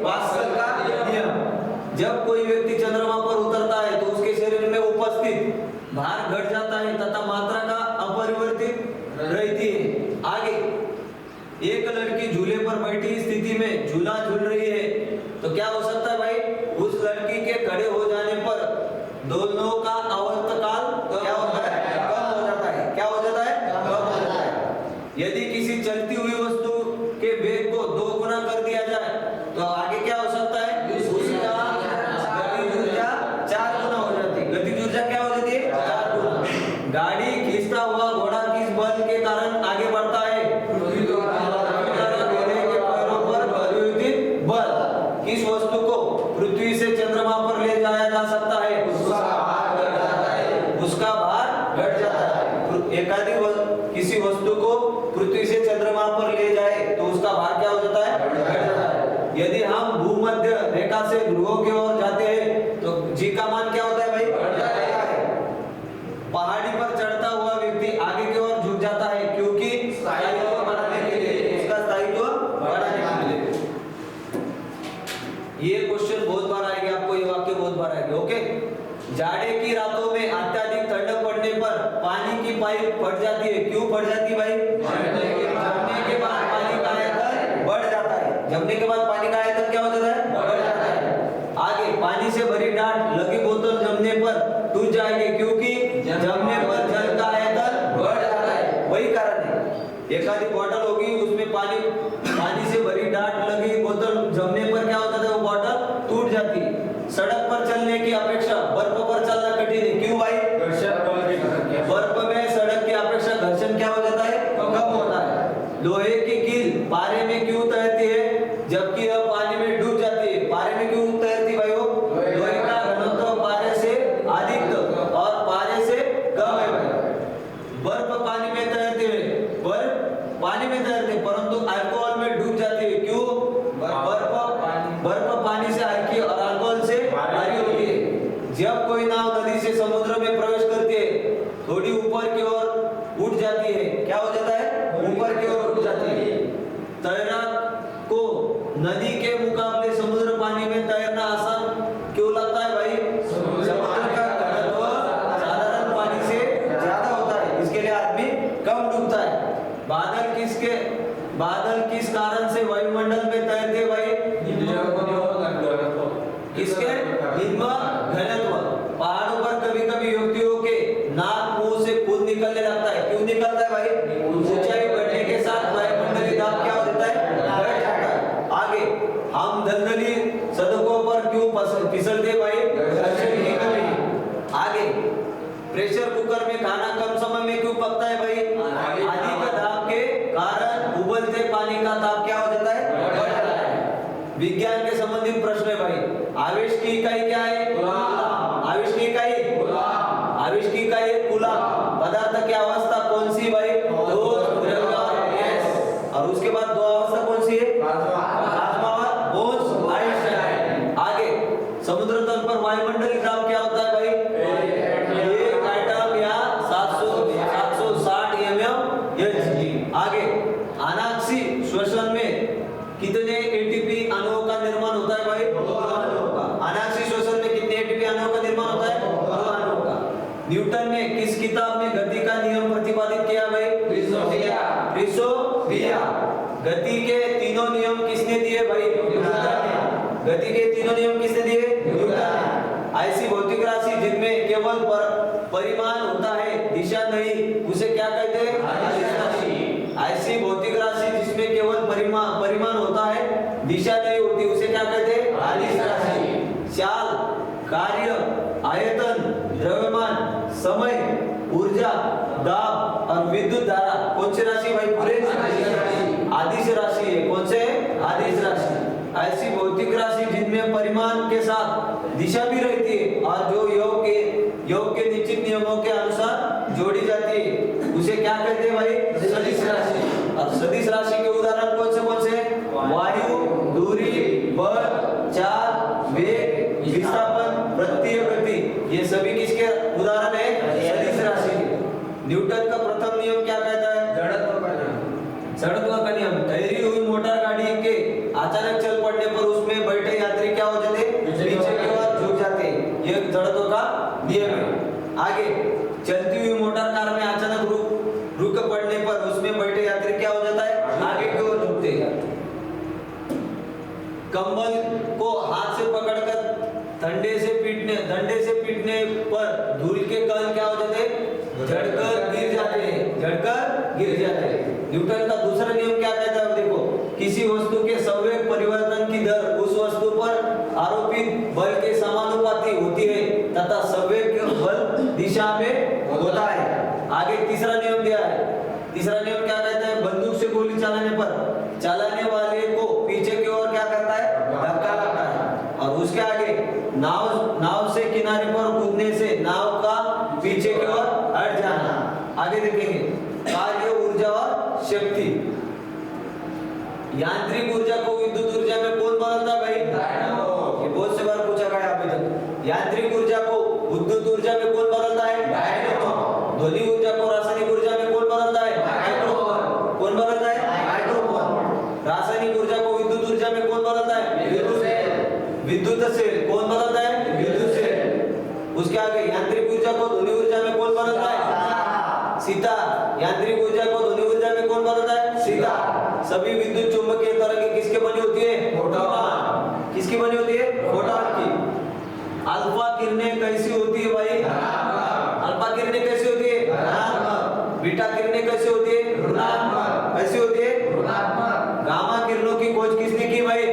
Pascal का नियम। जब कोई व्यक्ति चंद्रमा पर उतरता है तो उसके शरीर में उपस्थित भार घट जाता है तथा मात्रा का अपरिवर्तित रहती है। आगे, एक लड़की झूले पर बैठी स्थिति में झूला झूल रही है तो क्या हो सकता है भाई? उस लड़की के खड़े हो जाने पर दोनों का आवर्तकाल क्या होता है? कम हो जाता है। क्या हो जाता है? कम हो जाता है। यदि किसी चलती हुई वस्तु के वेग को 2 गुना कर दिया जाए तो आगे क्या हो सकता है? उसका गतिज ऊर्जा 4 गुना हो जाती है। गतिज ऊर्जा क्या हो जाती है? 4 गुना। गाड़ी खींचता हुआ घोड़ा किस बल के कारण आगे बढ़ता है? किस वस्तु को पृथ्वी से चंद्रमा पर ले जाया जा सकता है? उसका भार घट जाता है। एकाधी किसी वस्तु को पृथ्वी से चंद्रमा पर ले जाए तो उसका भार क्या हो जाता है? घट जाता है। यदि हम भूमध्य रेखा से ध्रुवों की ओर जाते हैं तो जी का मान क्या होता है भाई? घट जाता है। पहाड़ी पर चढ़ता हुआ व्यक्ति आगे की ओर झुक जाता है क्योंकि स्थायित्व बढ़ाने के लिए, उसका स्थायित्व बढ़ाने के लिए। ये क्वेश्चन बहुत बार आएगा आपको, ये वाक्य बहुत बार आएगा। ओके, जाड़े की रातों में अत्यधिक ठंड पड़ने पर पानी की पाइप फट जाती है। क्यों फट जाती है भाई? जमने के बाद पानी का आयतन बढ़ जाता है। जमने के बाद पानी का आयतन क्या हो जाता है? बढ़ जाता है। आगे, पानी से भरी डांट लगी बोतल जमने पर टूट जाएगी क्योंकि जमने पर जल का आयतन बढ़ जाता है। वही कारण है। एकाधी बॉटल होगी उसमें पानी से भरी डांट लगी बोतल जमने पर क्या होता है? वो बॉटल टूट जाती है। सड़क पर चलने की अपेक्षा बर्फ पर चलना कठिन है। क्यों भाई? बर्फ में सड़क की अपेक्षा घर्षण क्या हो जाता है? कम होता है। लोहे की कील पारे में क्यों तैरती है जबकि यह पानी में डूब जाती है? पारे में क्यों तैरती भाई? वो लोहे का घनत्व पारे से अधिक और पारे से कम है भाई। बर्फ पानी में तैरती है, बर्फ पानी में तैरती है परंतु अल्कोहल में डूब जाती है। क्यों? बर्फ पानी से हल्की और अल्कोहल से भारी होती है। जब कोई नाव नदी से समुद्र में प्रवेश करती है थोड़ी ऊपर की ओर उठ जाती है। क्या हो जाता है? ऊपर की ओर उठ जाती है। तैराक को नदी के मुकाबले समुद्र पानी में तैरना आसान क्यों लगता है भाई? समुद्र का घनत्व साधारण पानी से ज्यादा होता है, इसके लिए आदमी कम डूबता है। बादल किस कारण से वायुमंडल में तैरते भाई? किसके? निम्न घनत्व। पहाड़ों पर कभी-कभी व्यक्तियों के नाक मुंह से खून निकलने लगता है। क्यों निकलता है भाई? ऊंचाई बढ़ने के साथ वायुमंडलीय दाब क्या हो जाता है? बढ़ जाता है। आगे, हम दलदली सड़कों पर क्यों फिसलते भाई? घर्षण की कमी। आगे, प्रेशर कुकर में खाना कम समय में क्यों पकता है भाई? अधिक दाब के कारण उबलते पानी का ताप क्या हो जाता है? बढ़ जाता है। विज्ञान के संबंधित प्रश्न है भाई। आवेश की इकाई क्या है? कूलम। आवेश की इकाई कूलम। आवेश की इकाई है कूलम। पदार्थ की अवस्था कौन सी भाई? ठोस, द्रव्य और गैस। और उसके बाद 2 अवस्था कौन सी है? प्लाज्मा और बोस आइंस्टाइन। आगे, समुद्र तल पर वायुमंडलीय दाब क्या होता है भाई? 1 आइटम या 760 mm। आगे, अनाक्षी श्वसन में कितने एटीपी अणुओं का निर्माण होता है भाई? 2 अणुओं का। अनाक्षी श्वसन में कितने एटीपी अणुओं का निर्माण होता है? 2 अणुओं का। न्यूटन ने किस किताब में गति का नियम प्रतिपादित किया भाई? प्रिसोपिया। गति के तीनों नियम किसने दिए भाई? न्यूटन ने। गति के तीनों नियम किसने दिए? न्यूटन ने। ऐसी भौतिक राशि जिनमें केवल परिमाण होता है, दिशा नहीं, उसे क्या कहते हैं? अदिश राशि। ऐसी भौतिक राशि जिसमें केवल परिमाण होता है, दिशा नहीं होती, उसे क्या कहते हैं? अदिश राशि। चाल, कार्य, आयतन, द्रव्यमान, समय, ऊर्जा, दाब और विद्युत धारा कौन सी राशि भाई? पूरे अदिश राशि है। कौन से? अदिश राशि। ऐसी भौतिक राशि जिनमें परिमाण के साथ दिशा भी रहती है और जो योग के निश्चित नियमों के अनुसार जोड़ी जाती है, उसे क्या कहते हैं भाई? सदिश राशि। और सदिश राशि के उदाहरण कौन से? वायु, दूरी, बल, चाल, वेग, विस्थापन, वृत्तीय गति, ये सभी किसके उदाहरण है? सदिश राशि के। न्यूटन का प्रथम नियम क्या कहता है? जड़त्व का नियम। ठहरी हुई मोटर गाड़ी के अचानक चल पड़ने पर उसमें कंबल को हाथ से पकड़कर डंडे से पीटने पर धूल के कण क्या हो जाते हैं? झड़कर गिर जाते हैं। न्यूटन का दूसरा नियम क्या कहता है देखो, किसी वस्तु के संवेग परिवर्तन की दर उस वस्तु पर आरोपित बल के समानुपाती होती है तथा संवेग बल दिशा में होता है। आगे तीसरा नियम दिया है। तीसरा नियम क्या कहता है? बंदूक से गोली चलाने पर चलाने वाले को पीछे की ओर क्या करता है? धक्का लगता है। और उसके आगे नाव से किनारे पर कूदने से नाव का पीछे की ओर हट जाना। आगे देखेंगे कार्य ऊर्जा और शक्ति। यांत्रिक ऊर्जा को विद्युत ऊर्जा में कौन बदलता है भाई? ये बहुत से बार पूछा गया अभी तक। यांत्रिक ऊर्जा को विद्युत ऊर्जा में कौन बदलता है? डायनामो। ध्वनि ऊर्जा को रासायनिक ऊर्जा में कौन बदलता है? हाइड्रोजन। कौन बदलता है? हाइड्रोजन। रासायनिक ऊर्जा को विद्युत ऊर्जा में कौन बदलता है? विद्युत सेल। कौन बदलता है? विद्युत सेल। उसके आगे यांत्रिक ऊर्जा को ध्वनि ऊर्जा में कौन बदलता है? सितार। यांत्रिक ऊर्जा को ध्वनि ऊर्जा में कौन बदलता है? सितार। सभी विद्युत चुंबकीय तरंगें किसके बनी होती है? फोटॉन। किसकी बनी होती है? फोटॉन की। अल्फा किरणें कैसी होती है भाई? अल्फा किरणें कैसी होती है? धनात्मक। बीटा किरणें कैसी होती है? ऋणात्मक। कैसी होती है? ऋणात्मक। गामा किरणों की खोज किसने की भाई?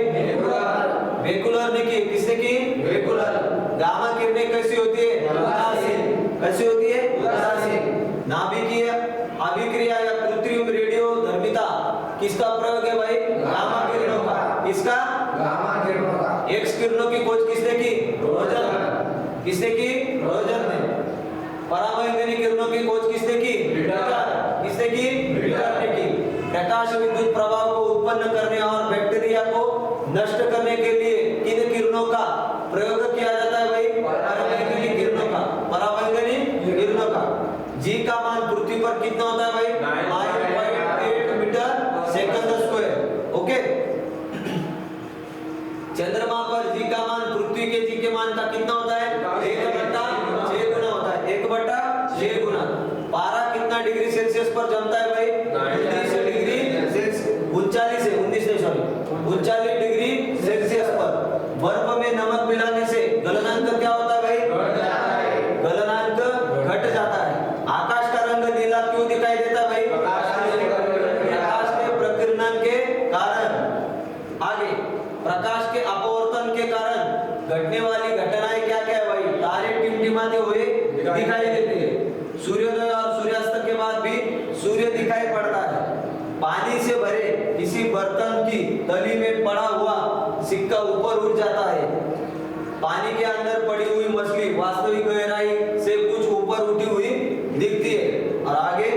बेकुलर ने की। किसने की? बेकुलर। गामा किरणें कैसी होती है? उदासीन। कैसी होती है? उदासीन। नाभिकीय अभिक्रिया या कृत्रिम रेडियो धर्मिता किसका प्रयोग है भाई? गामा किरणों का। किसका? गामा किरणों का। एक्स किरणों की खोज किसने की? रोजर। किसने की? रोजर ने। परावैंगनी किरणों की खोज किसने की? रिटर। किसने की? रिटर ने की। प्रकाश विद्युत प्रभाव को उत्पन्न करने और बैक्टीरिया को नष्ट करने के लिए किन किरणों का प्रयोग किया जाता है भाई? परावैंगनी किरणों का। परावैंगनी किरणों का। जी का मान पृथ्वी पर कितना होता है भाई? 9.8 मीटर सेकंड स्क्वायर। ओके। चंद्रमा पर जी का मान पृथ्वी के जी के मान का कितना होता है? 1/6 गुना होता है। 1/6 गुना। पारा कितना डिग्री सेल्सियस पर जमता है भाई? 19 डिग्री सेल्सियस। 39 डिग्री सेल्सियस पर। बर्फ में नमक मिलाने से गलनांक क्या होता है भाई? घट जाता है। गलनांक घट जाता है। आकाश का रंग नीला क्यों दिखाई देता है भाई? प्रकाश के प्रकीर्णन के कारण। आगे प्रकाश के अपवर्तन के कारण घटने वाली घटनाएं क्या क्या है भाई? तारे टिमटिमाते हुए दिखाई देते हैं। सूर्योदय और सूर्यास्त के बाद भी सूर्य दिखाई पड़ता है। पानी से भरे किसी बर्तन की तली में पड़ा हुआ सिक्का ऊपर उठ जाता है। पानी के अंदर पड़ी हुई मछली वास्तविक गहराई से कुछ ऊपर उठी हुई दिखती है। और आगे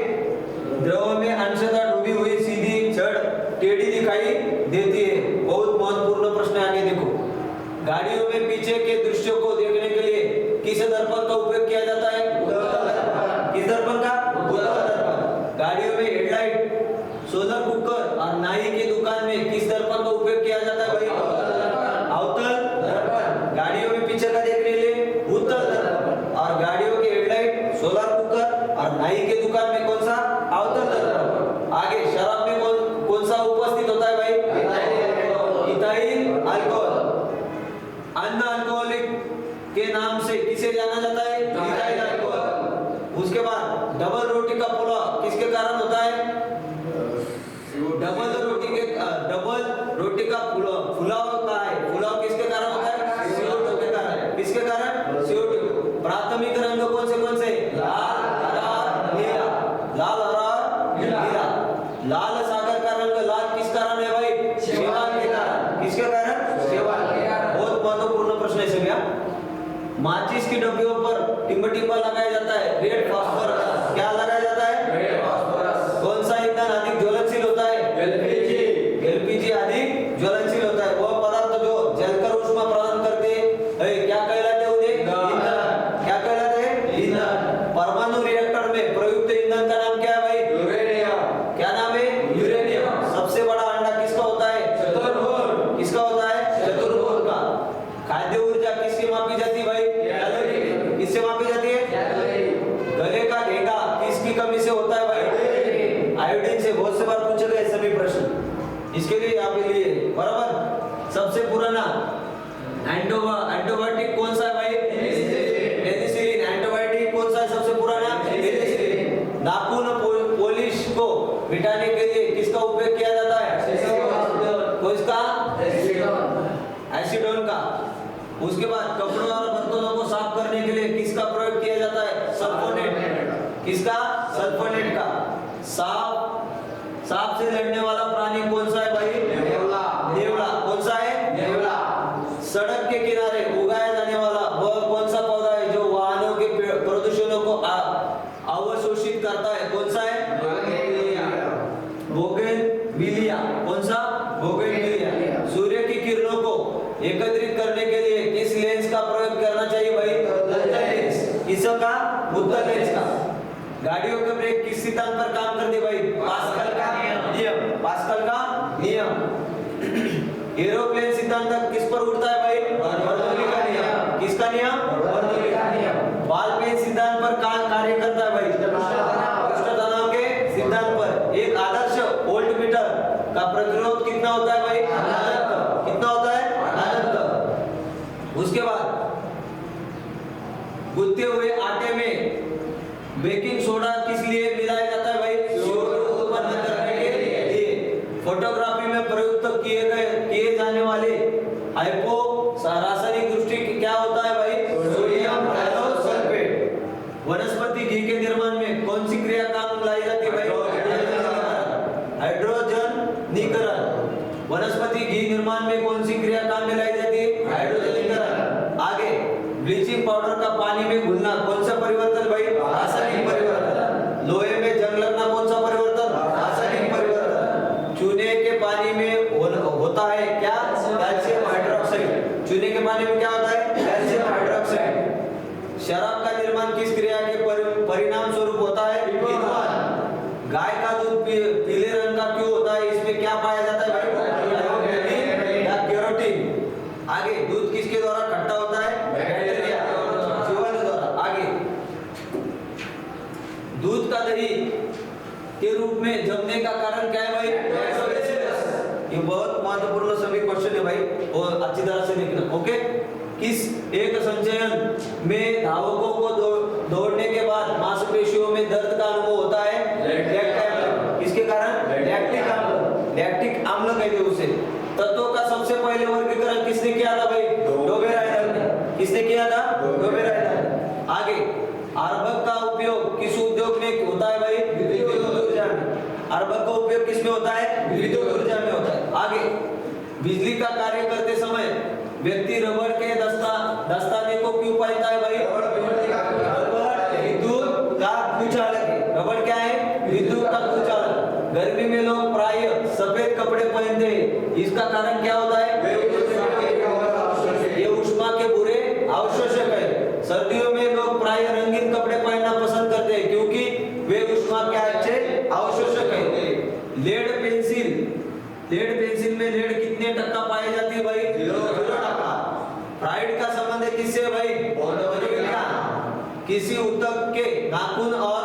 द्रव में अंशतः डूबी हुई सीधी छड़ टेढ़ी दिखाई देती है। बहुत महत्वपूर्ण प्रश्न है। आगे देखो, गाड़ियों में पीछे के दृश्यों को देखने के लिए किस दर्पण का उपयोग किया जाता है? किस दर्पण का? दर्पण। गाड़ियों में हेडलाइट, सोलर कुकर और नाई की दुकान में किस दर्पण का उपयोग किया जाता है भाई? अवतल दर्पण। गाड़ियों में पीछे का देखने के लिए उत्तल दर्पण। और गाड़ियों के हेडलाइट, सोलर कुकर और नाई के दुकान में कौन सा? अवतल दर्पण। आगे शराब में कौन सा उपस्थित होता है भाई? Ethyl alcohol. अन अल्कोहलिक के नाम से किसे जाना जाता है? Ethyl alcohol. उसके बाद डबल रोटी का पुलाव किसके कारण होता है? डबल रोटी का पुलाव का है। पुलाव किसके कारण होता है? CO2 के कारण। किसके कारण? CO2। प्राथमिक रंग कौन से? लाल, हरा, नीला। लाल, हरा, नीला। लाल सागर का रंग लाल किस कारण है भाई? शैवाल के कारण। किसके कारण? शैवाल के कारण। बहुत महत्वपूर्ण प्रश्न है भैया। माचिस की डब्बियों पर टिम्बा लगाया जाता है, रेड फास्फोरस। क्या लगाया जाता है? Red phosphorus. कौन सा ईंधन अधिक ज्वलनशील होता है? एलपीजी अधिक ज्वलनशील होता है। वह पदार्थ जो जलकर ऊष्मा प्रदान करते हैं क्या कहलाते हैं? उन्हें ईंधन। क्या कहलाते हैं? ईंधन। परमाणु रिएक्टर में प्रयुक्त ईंधन का नाम क्या है भाई? यूरेनियम। क्या नाम है? यूरेनियम। सबसे बड़ा अंडा किसका होता है? चतुर्भुज। किसका होता है? चतुर्भुज का। खाद्य ऊर्जा किससे मापी जाती है भाई? कैलोरी। किससे मापी जाती है? कैलोरी। गले का घेंगा किसकी कमी से होता है भाई? आयोडीन से। बहुत से बार पूछे गए सभी प्रश्न, इसके लिए आप लिए बराबर। सबसे पुराना एंटीबायोटिक कौन सा है भाई? पेनिसिलिन। एंटीबायोटिक कौन सा है सबसे पुराना? पेनिसिलिन। नाखून पॉलिश को मिटाने के लिए किसका उपयोग किया जाता है? किसका? एसीटोन का। उसके बाद कपड़ों और बर्तनों को साफ करने के लिए किसका प्रयोग किया जाता है? सल्फोनेट। किसका? सल्फोनेट का। सांप से लड़ने वाला प्राणी कौन सा है भाई? नेवला। कौन सा है? नेवला। सड़क के किनारे उगाया जाने वाला वह कौन सा पौधा है जो वाहनों के प्रदूषणों को अवशोषित करता है? कौन सा है? बोगेनविलिया। कौन सा? बोगेनविलिया। सूर्य की किरणों को एकत्रित करने के लिए किस लेंस का प्रयोग करना चाहिए भाई? उत्तल लेंस। किसका? उत्तल लेंस का। गाड़ियों के ब्रेक किस सिद्धांत पर काम करते भाई? पास्कल का नियम। पास्कल का नियम। एरोप्लेन सिद्धांत किस पर उड़ता है भाई? बर्नौली का नियम। किसका नियम? बर्नौली का नियम। बॉल पेन सिद्धांत पर कार्य करता है भाई? पृष्ठ तनाव के सिद्धांत पर। एक आदर्श वोल्टमीटर का प्रतिरोध कितना होता है भाई? अनंत। कितना होता है? अनंत। उसके बाद गूंथे हुए आटे में बेकिंग सोडा किस लिए मिलाया जाता है भाई? CO2 उत्पन्न करने के लिए। फोटोग्राफी में प्रयुक्त किए जाने वाले हाइपो रासायनिक दृष्टि क्या होता है भाई? सोडियम हाइड्रोसल्फेट। वनस्पति घी के निर्माण में कौन सी क्रिया काम लाई जाती है भाई? हाइड्रोजनीकरण। वनस्पति घी निर्माण में कौन सी क्रिया काम में लाई जाती है? हाइड्रोजनीकरण। आगे ब्लीचिंग पाउडर का पानी में घुलना कौन सा परिवर्तन भाई? रासायनिक परिवर्तन। लोहे में जंग लगना कौन सा परिवर्तन? रासायनिक परिवर्तन। चूने के पानी में होता है क्या? Calcium hydroxide. चूने के पानी में क्या होता है? Calcium hydroxide. शराब का निर्माण किस क्रिया के परिणाम स्वरूप होता है? विद्वान। गाय का दूध पीले रंग का क्यों होता है? इसमें क्या पाया जाता है भाई? या कैरोटीन। आगे दूध किसके द्वारा खट्टा होता है? बैक्टीरिया जीवाणु द्वारा। आगे दूध का दही के रूप में जमने का कारण क्या है भाई? ये बहुत महत्वपूर्ण सभी क्वेश्चन है भाई और अच्छी तरह से लिखना। ओके। किस एक संचयन में धावकों को दौड़ने के बाद मांसपेशियों में दर्द का अनुभव होता है? लैक्टिक अम्ल। किसके कारण? लैक्टिक अम्ल। लैक्टिक अम्ल कहते हैं उसे। तत्वों का सबसे पहले वर्गीकरण किसने किया था भाई? डोबेराइडर ने। किसने किया था? डोबेराइडर। आगे अर्बक का उपयोग किस उद्योग में होता है भाई? विद्युत ऊर्जा में। अर्बक का उपयोग किस में होता है? विद्युत ऊर्जा में होता है। आगे बिजली का कार्य करते समय व्यक्ति रबड़ के दस्ताने को क्यों पहनता है भाई? रबड़ विद्युत का कुचालक है। रबड़ क्या है? विद्युत का कुचालक। गर्मी में लोग प्राय सफेद कपड़े पहनते हैं। इसका कारण क्या होता है? ये उष्मा के बुरे अवशोषक है। सर्दियों में लोग प्राय रंगीन कपड़े पहनना पसंद करते हैं क्योंकि वे उष्मा के अच्छे अवशोषक है। लेड पेंसिल में लेड कितने टक्का पाई जाती है भाई? 0%। फ्राइड का संबंध किससे है भाई? किसी ऊतक के नाखून और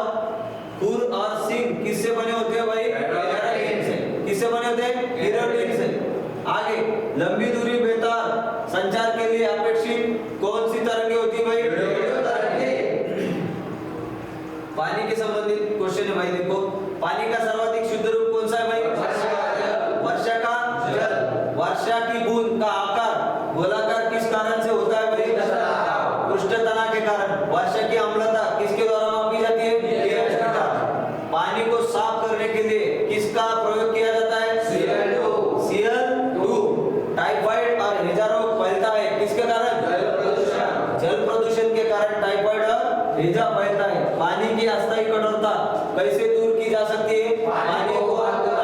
खुर और सींग किससे बने होते हैं भाई? केराटिन से। किससे बने होते हैं? केराटिन से। आगे लंबी दूरी बेतार संचार के लिए अपेक्षित कौन सी तरंगे होती है भाई? रेडियो तरंगे। पानी के संबंधित क्वेश्चन है भाई। देखो पानी का सर्वाधिक शुद्ध रूप कौन सा है भाई? वर्षा का जल। वर्षा की बूंद का आकार गोलाकार किस कारण से होता है भाई? पृष्ठ तनाव के कारण। वर्षा की अम्लता किसके द्वारा मापी जाती है? pH के द्वारा। पानी को साफ करने के लिए किसका प्रयोग किया जाता है? Cl2। टाइफाइड और हैजा रोग फैलता है किसके कारण? जल प्रदूषण के कारण टाइफाइड और हैजा फैलता है। पानी की अस्थायी कठोरता कैसे दूर की जा सकती है? पानी को उबालकर।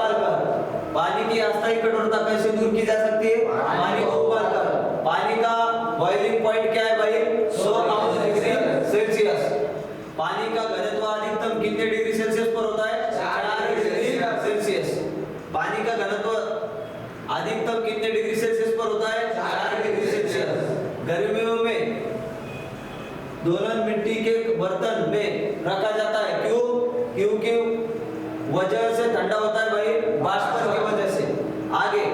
पानी की अस्थायी कठोरता कैसे दूर की जा सकती है? पानी को उबालकर। पानी का बॉइलिंग पॉइंट क्या है भाई? 100 डिग्री सेल्सियस। पानी का घनत्व अधिकतम कितने डिग्री सेल्सियस पर होता है? 4 डिग्री सेल्सियस। पानी का घनत्व अधिकतम कितने डिग्री सेल्सियस पर होता है? 4 डिग्री सेल्सियस। गर्मियों में दोलन मिट्टी के बर्तन में रखा जाता है क्यों? क्योंकि वजह से ठंडा होता है भाई? वाष्पन की वजह से। आगे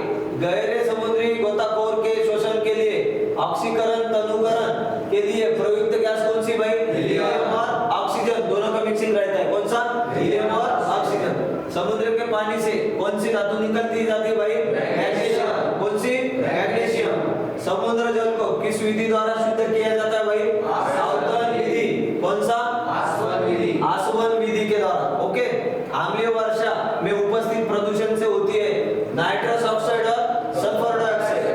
गहरे समुद्री गोताखोर के शोषण के लिए ऑक्सीकरण तनुकरण के लिए प्रयुक्त गैस कौन सी भाई? हीलियम और ऑक्सीजन, दोनों का मिक्सिंग रहता है। कौन सा? हीलियम और ऑक्सीजन। समुद्र के पानी से कौन सी धातु निकलती जाती है भाई? मैग्नीशियम। कौन सी? मैग्नीशियम। समुद्र जल को किस विधि द्वारा शुद्ध किया जाता है भाई? आसवन विधि। कौन सा? आसवन विधि। आसवन विधि के द्वारा। ओके। अम्लीय वर्षा में उपस्थित प्रदूषण से होती है नाइट्रस ऑक्साइड और सल्फर डाइऑक्साइड।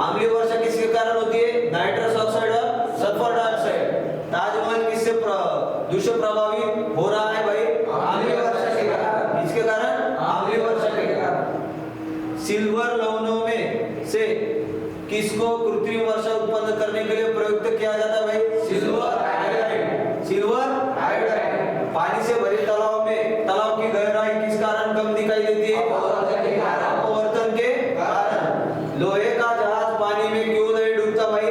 अम्लीय वर्षा किसके कारण होती है? नाइट्रस ऑक्साइड और सल्फर डाइऑक्साइड। ताजमहल किससे दूषित प्रभावित हो रहा है भाई? अम्लीय वर्षा के कारण। किसके कारण? अम्लीय वर्षा के कारण। सिल्वर लवणों में से किसको कृत्रिम वर्षा उत्पन्न करने के लिए प्रयुक्त किया जाता है भाई? Silver iodide. Silver iodide. पानी से भरे तालाब में तालाब की गहराई किस कारण कम दिखाई देती है? अपवर्तन के कारण। लोहे का जहाज पानी में क्यों नहीं डूबता भाई?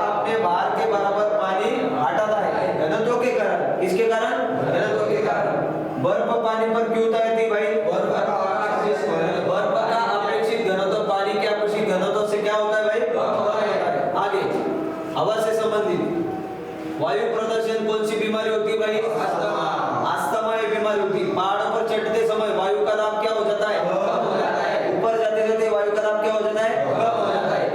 अपने भार के बराबर पानी हटाता है, घनत्व के कारण। किसके कारण? घनत्व के कारण। बर्फ पानी पर क्यों तैरती भाई? बर्फ का अपेक्षित घनत्व पानी के अपेक्षित घनत्व से क्या होता है भाई? आगे हवा से संबंधित वायु प्रदूषण कौन सी बीमारी होती है भाई? अस्थमा ये बीमारी होती है। पहाड़ों पर चढ़ते समय वायु का दाब क्या हो जाता है? कम हो जाता है। ऊपर जाते जाते वायु का दाब क्या हो जाता है? कम हो जाता है।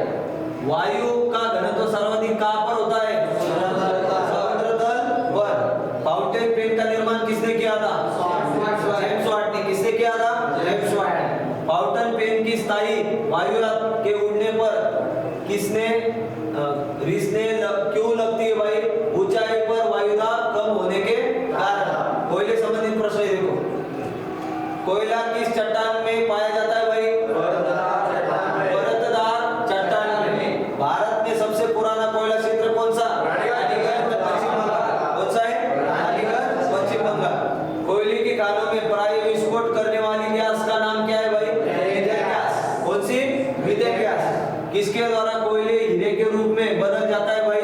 वायु का घनत्व सर्वाधिक कहां पर होता है? समुद्र तल पर। फाउंटेन पेन का निर्माण किसने किया था? जेम्स वाट ने। किसने किया था? James Watt. फाउंटेन पेन की स्थायी वायु के उड़ने पर किसने रिसने क्यों लगती है भाई? ऊंचाई पर वायुदाब कम होने के कारण। कोयले संबंधित प्रश्न देखो। कोयला किस चट्टान में पाया जाता है भाई? परतदार चट्टान में। भारत में सबसे पुराना कोयला क्षेत्र कौन सा? रानीगंज, पश्चिम बंगाल। कौन सा है? रानीगंज, पश्चिम बंगाल। कोयले की खानों में प्राय विस्फोट करने वाली गैस का नाम क्या है भाई? Methane gas. कौन सी? Methane gas. किसके द्वारा कोयले हीरे के रूप में बदल जाता है भाई?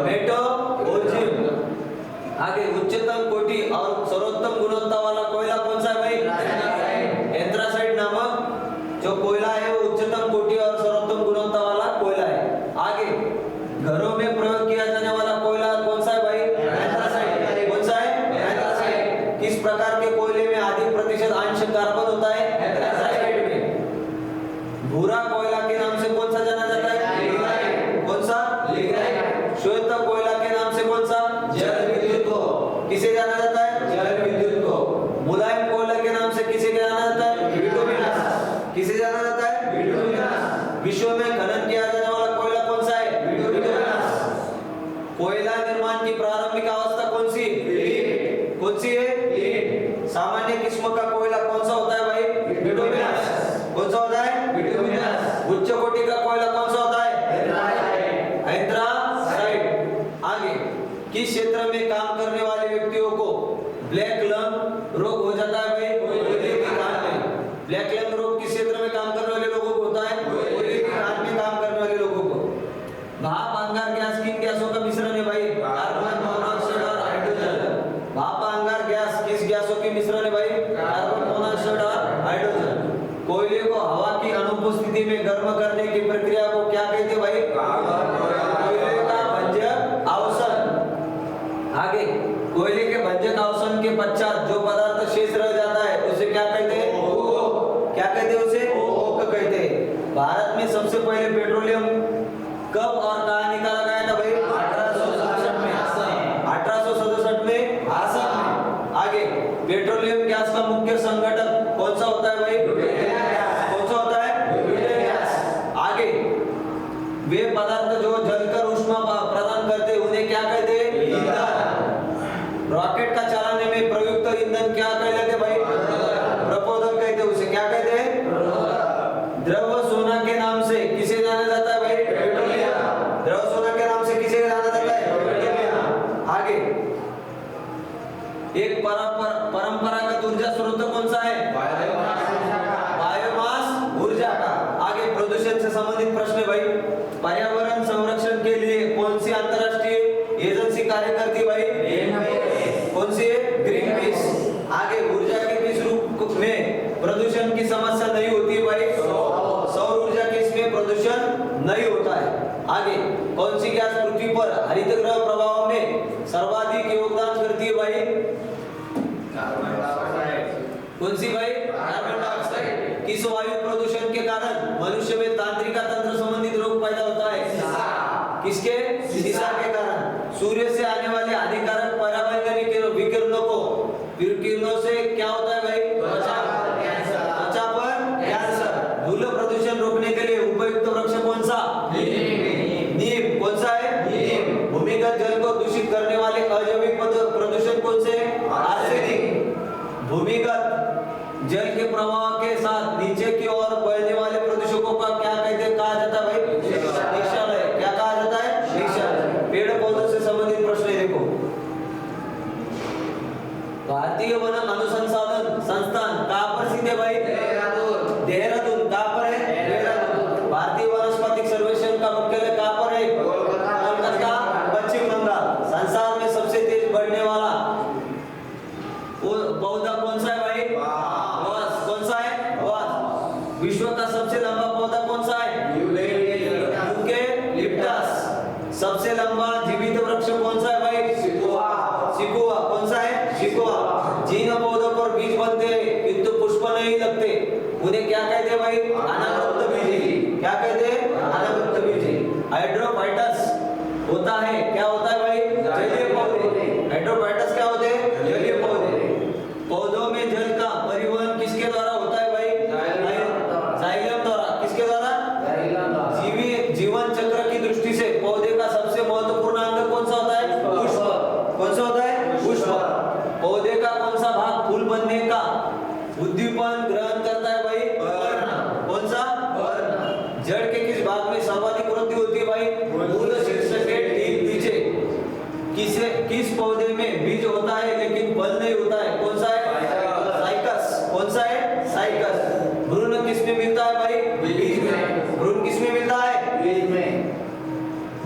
मेटोलर्जिज्म। आगे उच्चतम कोटि और सर्वोत्तम गुणवत्ता वाला कोयला कौन सा है भाई? एंथ्रासाइट नामक जो कोयला है वो उच्चतम कोटि और सर्वोत्तम गुणवत्ता वाला कोयला है। आगे घरों में प्रयोग किया जाने वाला कोयला कौन सा है भाई? एंथ्रासाइट। कौन सा है? एंथ्रासाइट। किस प्रकार के कोयले में अधिक प्रतिशत अंश कार्बन होता है? एंथ्रासाइट में। भूरा कोयला के नाम से कौन सा जाना जाता है? लिग्नाइट। कौन सा? लिग्नाइट। श्वेत कोयला के नाम से कौन सा? जल विद्युत को। किसे जाना जाता है? जल विद्युत को। मुलायम कोयला के नाम से किसे जाना जाता है? बिटुमिनस। किसे जाना जाता है? बिटुमिनस। विश्व में खनन किया जाने वाला कोयला कौन सा है? बिटुमिनस। कोयला निर्माण की प्रारंभिक अवस्था कौन सी? लीड। कौन सी है? लीड। सामान्य किस्म का कोयला कौन सा होता है भाई? बिटुमिनस। कौन सा होता है? बिटुमिनस। उच्च कोटि का कोयला कौन सा होता है? एंथ्रासाइट। आगे किस क्षेत्र में काम करने वाले व्यक्तियों को ब्लैक लंग रोग हो जाता है भाई? कोयले की खान में। ब्लैक लंग रोग किस क्षेत्र में काम करने वाले लोगों को होता है? कोयले की खान में काम करने वाले लोगों को। भाप अंगार गैस किन गैसों का मिश्रण है भाई? कार्बन मोनोऑक्साइड और हाइड्रोजन। भाप अंगार गैस किस गैसों के मिश्रण है भाई? कार्बन मोनोऑक्साइड और हाइड्रोजन। कोयले को हवा की अनुपस्थिति में गर्म करने की प्रक्रिया को क्या कहते हैं भाई? कोयले का भंजक अवशन। आगे कोयले के भंजक अवशन के पश्चात जो पदार्थ शेष रह जाता है उसे क्या कहते हैं? क्या कहते हैं उसे? कोक कहते हैं। भारत में सबसे पहले पेट्रोलियम कब और कहां निकाला गया था भाई? 1867 में। 1867 में असम में। आगे पेट्रोलियम गैस का मुख्य संघटक कौन सा होता है भाई? कौन सा होता है? आगे वे पदार्थ जो जलकर ऊष्मा प्रदान करते उन्हें क्या कहते हैं? ईंधन। रॉकेट का चलाने में प्रयुक्त ईंधन क्या कहते भाई? प्रपोदक कहते। उसे क्या कहते हैं? द्रव सोना के नाम से किसे जाना जाता है भाई? पेट्रोलियम। द्रव सोना के नाम से किसे जाना जाता है? पेट्रोलियम। आगे एक परंपरागत ऊर्जा स्रोत कौन सा है? बायोमास ऊर्जा का। आगे प्रदूषण से संबंधित प्रश्न भाई। पर्यावरण संरक्षण के लिए कौन सी अंतरराष्ट्रीय एजेंसी कार्य करती भाई? कौन सी है? Green peas. आगे ऊर्जा के किस रूप में प्रदूषण की समस्या नहीं होती है भाई? सौर ऊर्जा के इसमें प्रदूषण आगे कौन सी गैस पृथ्वी पर हरित गृह प्रभाव में सर्वाधिक योगदान करती है भाई? कौन सी भाई? Carbon dioxide. किस वायु प्रदूषण के कारण मनुष्य में तंत्रिका तंत्र संबंधित रोग पैदा होता है? किसके? सीसा के कारण। सूर्य से आने वाले हानिकारक पराबैंगनी विकिरणों को विकिरणों से क्या होता है भाई? त्वचा पर कैंसर। धूल प्रदूषण रोकने के लिए उपयुक्त वृक्ष कौन सा? नीम। कौन सा है? नीम। भूमिगत जल को दूषित करने वाले अजैविक प्रदूषण कौन से? आर्सेनिक। भूमिगत जल के प्रवाह के साथ नीचे की ओर बहने वाले प्रदूषकों का क्या कहते हैं? कहा जाता है भाई? निक्षालय। क्या कहा जाता है? निक्षालय। पेड़ पौधों से संबंधित प्रश्न देखो। भारतीय वन अनुसंधान संस्थान कहाँ पर स्थित है भाई? देहरादून। कहाँ पर है? देहरादून। भारतीय वनस्पतिक सर्वेक्षण का मुख्यालय कहाँ पर है? कोलकाता, पश्चिम बंगाल। संसार में सबसे तेज बढ़ने वाला पौधा कौन सा है भाई? बांस। कौन सा है? बांस। विश्व का सबसे लंबा पौधा कौन सा है? यूकेलिप्टस। सबसे लंबा जीवित वृक्ष कौन सा है भाई? सिकुआ। सिकुआ। कौन सा है? सिकुआ। जिन पौधों पर बीज बनते हैं किंतु पुष्प नहीं लगते उन्हें क्या कहते हैं भाई? अनावृत बीजी। क्या कहते हैं? अनावृत बीजी। हाइड्रोफाइटस होता है, क्या होता है भाई? जलीय पौधे। हाइड्रोफाइटस क्या होते हैं? जलीय पौधे। पौधों में जल का परिवहन किसके द्वारा होता है भाई? जाइलम द्वारा। किसके द्वारा? जीवन चक्र की दृष्टि से पौधे का सबसे महत्वपूर्ण अंग कौन सा होता है? पुष्प। कौन सा होता है? पुष्प। पौधे का कौन सा भाग फूल बनने का उद्दीपन ग्रहण करता है भाई? पर्ण। कौन सा? पर्ण। जड़ के किस भाग में सर्वाधिक वृद्धि होती है भाई? मूल शीर्ष के ठीक नीचे। किस पौधे में बीज होता है लेकिन फल नहीं होता है? कौन सा है? साइकस। कौन सा है? साइकस। भ्रूण किस में मिलता है भाई? बीज में। भ्रूण किस में मिलता है? बीज में।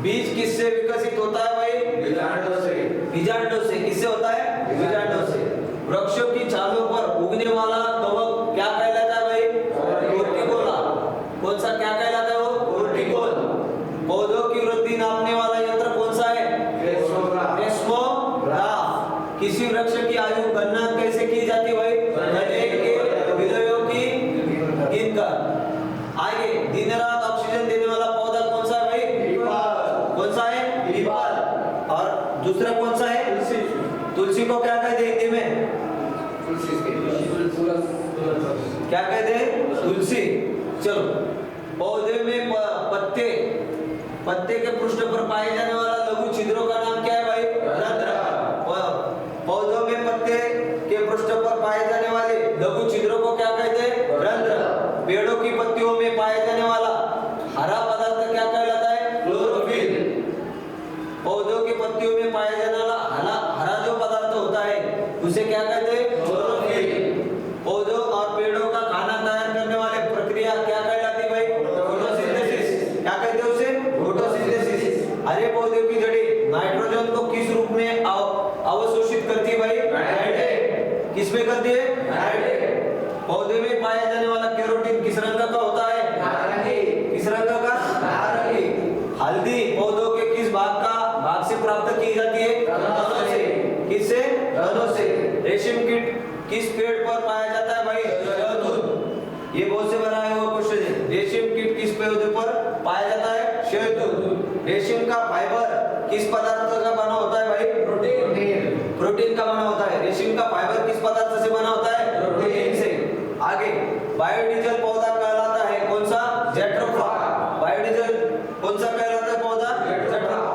बीज किससे विकसित होता है भाई? बीजांडों से। बीजांडों से। किससे होता है? बीजांडों से। वृक्षों की छालों पर उगने वाला कवक क्या कहलाता है भाई? कोर्टिकोला। कौन सा? क्या कहलाता है वो? कोर्टिकोल। पौधों की वृद्धि नापने वाला यंत्र कौन सा है? सेस्मोग्राफ। किसी वृक्ष की आयु गणना कैसे की जाती है भाई? गन्ने के विलयों की गिनकर। आगे दिन रात ऑक्सीजन देने वाला पौधा कौन सा है भाई? पीपल। कौन सा है? पीपल। और दूसरा कौन सा है? तुलसी। तुलसी को क्या कहते हैं हिंदी में? क्या कहते हैं? तुलसी। चलो, पौधे में पत्ते के पृष्ठ पर पाए जाने वाला लघु छिद्रों का नाम क्या है भाई? रंध्र। पौधों में पत्ते के पृष्ठ पर पाए जाने वाले लघु छिद्रों को क्या कहते हैं? रंध्र। पेड़ों की पत्तियों में पाए जाने वाला हरा पदार्थ क्या कहलाता है? क्लोरोफिल। पौधों की पत्तियों में पाया जाने वाला हरा जो पदार्थ होता है उसे क्या कहते हैं? क्लोरोफिल। पौधों और पेड़ों का खाना तैयार करने वाले प्रक्रिया क्या कहलाती है भाई? फोटोसिंथेसिस। क्या कहते हैं उसे? फोटोसिंथेसिस। हरे पौधे की जड़ें नाइट्रोजन को किस रूप में अवशोषित करती है भाई? नाइट्रेट। किस में करती है? नाइट्रेट। पौधे में पाया जाने वाला कैरोटीन किस रंग का होता है? नारंगी। किस रंग का? नारंगी। हल्दी पौधों के किस भाग से प्राप्त की जाती है? रनों से। किससे? रनों से। रेशम कीट किस पेड़ पर पाया जाता है भाई? शहतूत। ये बहुत से बनाए हुए क्वेश्चन है। रेशम कीट किस पौधे पर पाया जाता है? शहतूत। रेशम का फाइबर किस पदार्थ का बना होता है भाई? प्रोटीन। प्रोटीन का बना होता है। रेशम का फाइबर किस पदार्थ से बना होता है? प्रोटीन से। आगे बायोडीजल पौधा कहलाता है कौन सा? जेट्रोफा। बायोडीजल कौन सा कहलाता है पौधा? जेट्रोफा।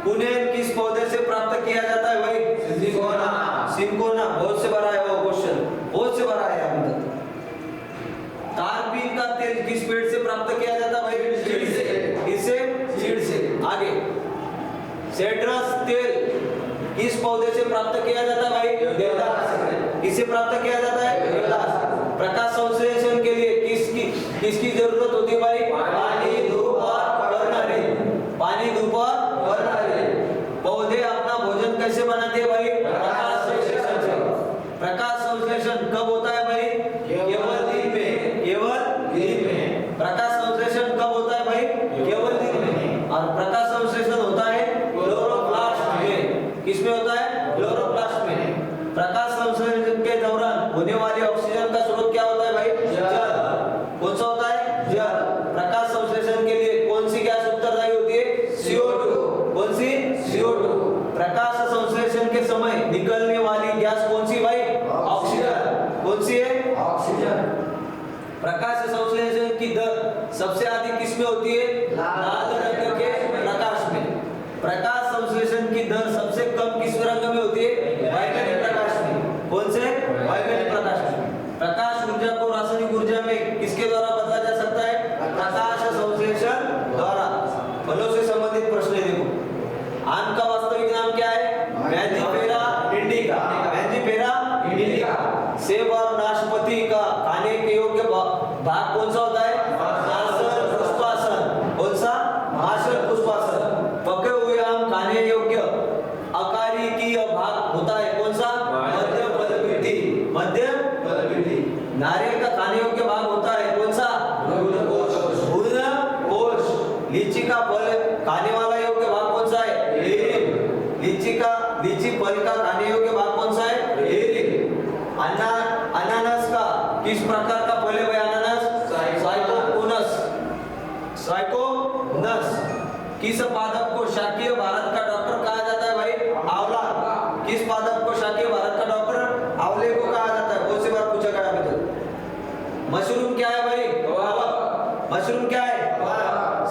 पुनेन किस पौधे से प्राप्त किया जाता है भाई? सिंकोना। सिंकोना। बहुत से बड़ा है वो क्वेश्चन, बहुत से बड़ा है। तारपीन का तेल किस पेड़ से प्राप्त किया जाता है भाई? चीड़ से। किससे? चीड़ से। आगे सिट्रस तेल किस पौधे से प्राप्त किया जाता है भाई? देवदार। किससे प्राप्त किया जाता है? देवदार। प्रकाश संश्लेषण के लिए किसकी जरूरत होती है भाई? पानी, धूप और वर्णहीन। पानी, धूप और वर्णहीन। पौधे अपना भोजन कैसे बनाते हैं भाई? प्रकाश संश्लेषण से। प्रकाश संश्लेषण कब होता है भाई? केवल दिन में। केवल दिन में। प्रकाश संश्लेषण कब होता है भाई? केवल दिन में। और किस में होती है? लाल रंग के प्रकाश में। प्रकाश संश्लेषण की दर सबसे कम किस रंग में होती है? बैगनी प्रकाश में। कौन से? बैगनी प्रकाश में। प्रकाश ऊर्जा को रासायनिक ऊर्जा में किसके द्वारा बदला जा सकता है? प्रकाश संश्लेषण द्वारा। फलों से संबंधित प्रश्न है, देखो। आम का वास्तविक नाम क्या है? Mangifera indica. Mangifera indica. सेब और नाशपाती का खाने के योग्य भाग कौन सा होता है? मार्शल पुष्पासन। कौन सा? मार्शल पुष्पासन। पके हुए आम खाने योग्य अकारिकीय भाग होता है कौन सा? मध्य फलपीठी। मध्य फलपीठी। नारियल का खाने योग्य भाग होता है कौन सा? कोश। लीची का फल खाने वाला योग्य भाग कौन सा है? लीची फल का खाने योग्य भाग कौन सा है? अनानास का किस प्रकार का फल है भाई? अनानास साइकोनस। किस पादप को शाकीय भारत का डॉक्टर कहा जाता है भाई? आंवला। किस पादप को शाकीय भारत का डॉक्टर? आंवले को कहा जाता है। बहुत सी बार पूछा गया अभी तक। मशरूम क्या है भाई? मशरूम क्या है?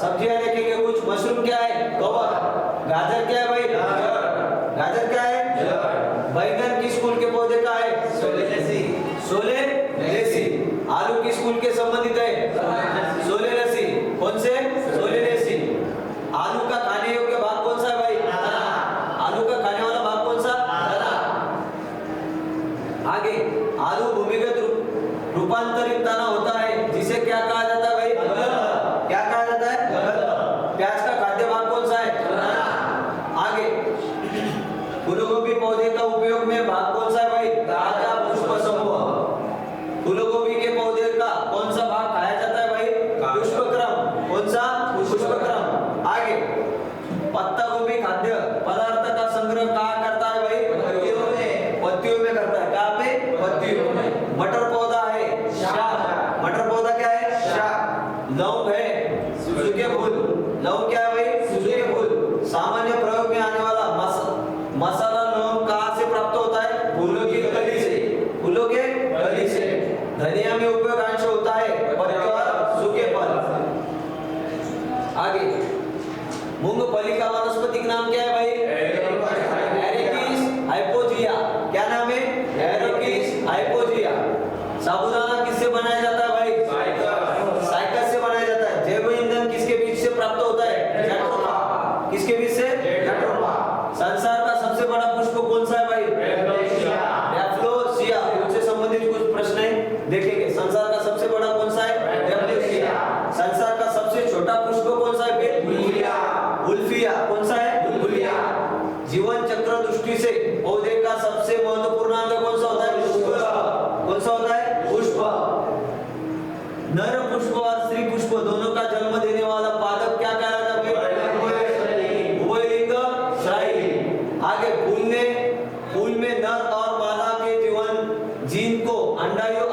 सब्जियां देखेंगे कुछ। मशरूम क्या है? कवर। गाजर क्या है भाई? गाजर क्या है? बैंगन किस कुल के पौधे का है? सोलेनेसी। आलू किस कुल के संबंधित है? सोलेनेसी। कौन से? सोलेनेसी। आलू का खाने योग्य भाग कौन सा है भाई? आलू का खाने वाला भाग कौन सा? आगे, आलू भूमिगत रूपांतरित तना होता है जिसे क्या कहा जाता है भाई? क्या कहा जाता है? प्याज का खाद्य भाग कौन सा है? आगे, फूलगोभी पौधे का उपयोग में भाग कौन सा है भाई? ताजा पुष्प समूह। फूलगोभी के पौधे का कौन सा भाग खाया जाता है भाई? पुष्पक्रम। कौन सा? पुष्पक्रम। आगे, पत्ता गोभी खाद्य पदार्थ का संग्रह कहाँ करता है भाई? पत्तियों में करता है। कहाँ पे? पत्तियों में। मटर पौधा है शाक। मटर पौधा क्या है? शाक। लौंग है सूखे फूल। लौंग क्या है भाई? सूखे फूल। सामान्य प्रयोग में आने वाला मसाला लौंग कहाँ से प्राप्त होता है? फूलों की कली से। फूलों के कली से। धनिया में उपयोग अंश होता है पत्ते और सूखे फल। आगे, मूंगफली का वानस्पतिक नाम क्या है भाई? एरिकिस हाइपोजिया। क्या नाम है? एरिकिस हाइपोजिया। साबूदाना किससे बनाया जाता है भाई? साइकस से बनाया जाता है। जैव ईंधन किसके बीज से प्राप्त होता है? जैट्रोफा। किसके बीज से? जैट्रोफा। संसार का सबसे बड़ा पुष्प कौन सा है भाई? रैफ्लोसिया। उससे संबंधित कुछ प्रश्न है, देखेंगे। संसार का सबसे बड़ा कौन सा है? रैफ्लोसिया। संसार का सबसे छोटा पुष्प कौन सा है? बुल्फिया। कौन सा है? बुल्फिया। जीवन चक्र दृष्टि से पौधे का सबसे महत्वपूर्ण अंग कौन सा होता है? पुष्प। कौन सा होता है? पुष्प। नर पुष्प और स्त्री पुष्प दोनों का जन्म देने वाला पादप क्या कहलाता है? उभयलिंग श्राई। आगे, फूल में नर और मादा के जीन को अंडाणु